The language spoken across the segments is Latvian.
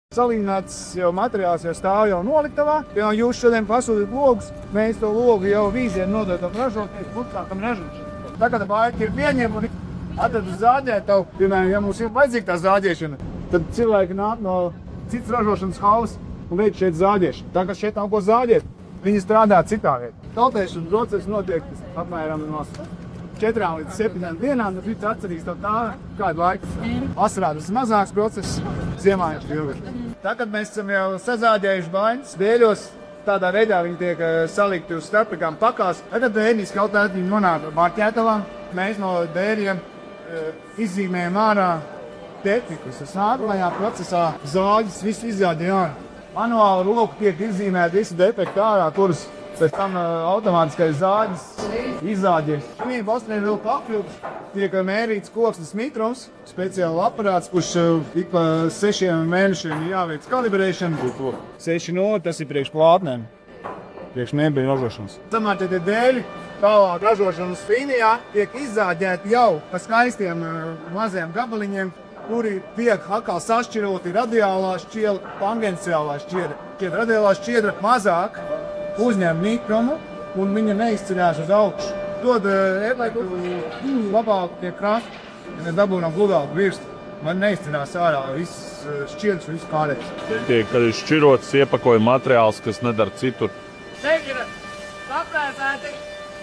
Salīdzināts jau materiāls jau stāv jau noliktavā. Piemēram, jūs šodien pasūtīt logus, mēs to logu jau vīzienu nododam ražotnieks, sākam ražot. Tagad baigi ir pieņem un atad zāģēt tavu. Piemēram, ja mums ir vajadzīga tā zāģēšana, tad cilvēki nāk no citas ražošanas hausas un veic šeit zāģēšanu. Tā kā šeit nav ko zāģēt, viņi strādā citā vietā. Tautēšanas process notiek apmēram no 4 līdz 7 dienām, tad viņš atcerīs to tā kādu laiku. Vasarā tas mazāks process, ziemā viņš ilgāk. Tā, kad mēs esam jau sazāģējuši baiņas dēļos, tādā veidā viņi tiek salikti uz starplikām pakās. Tad dēļīs kaut kā viņi nonāk marķētavā. Mēs no dēļiem izzīmējam ārā tehnikus. Nākamajā procesā zāģis visu izjāģē ārā. Manuāli roku tiek izzīmēti visi defekti ārā, kurus pēc tam automātiskais zāģis izzāģies. Šim postiem vēl papildus tiek mērīts koksnes mitrums, speciāli aparāts, kurš ik pa 6 mēnešiem jāveic kalibrēšana. 6.0 tas ir priekš plātnēm, priekš mēbeļu ražošanas. Samārķētie dēļi tālāk ražošanas līnijā tiek izzāģēti jau pa skaistiem maziem gabaliņiem, kuri tiek atkal sašķiroti radiālā šķiedra, tangenciālā šķiedra. Radiālā šķiedra mazāk uzņem mikrumu un viņa neizceļās uz augšu. Dod efektu labāk tie krasti, ja mēs dabūnām gludāku virstu. Man neizceļās ārā viss šķiedrs, viss pārējais. Tiek šķirots iepakoja materiāls, kas nedara citur. Šeit ir saprētēti,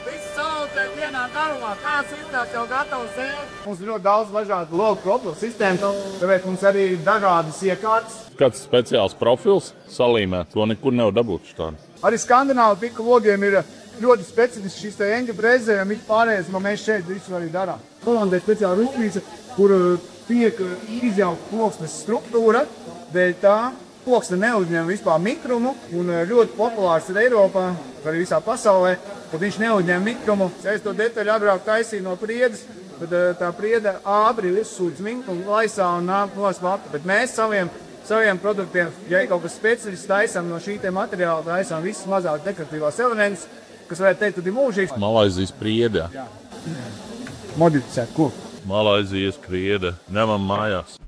visi salūtēti vienā garumā. Kāds izstās jau gatavs sēst. Mums ir ļoti daudz dažādu logu profilu sistēmu, tāpēc mums arī dažādas iekārtas. Kāds speciāls profils salīmē, to nekur nevar dabūt štādi. Arī skandināvu pika logiem ir ļoti specifisks šis te eņģa brezē, un pārējais, ko mēs šeit visu arī darām. Holandē speciāla rūpnīca, kur tiek izjaukt ploksnes struktūra, dēļ tā ploksne neuzņem vispār mikrumu, un ļoti populārs ir Eiropā, arī visā pasaulē, kad viņš neuzņem mikrumu. Es to detaļu agrāk taisīju no priedes, tad tā priede ābri izsūdz mikrumu laisā un nāk no svata, bet mēs saviem produktiem, ja ir kaut kas specifisks, taisām no šī te materiāla, taisām visas mazāk dekoratīvās elementus, kas varētu teikt, tad ir mūžīgs. Malaizijas priede. Jā. Modificēt ko? Malaizijas priede. Ņemam mājās.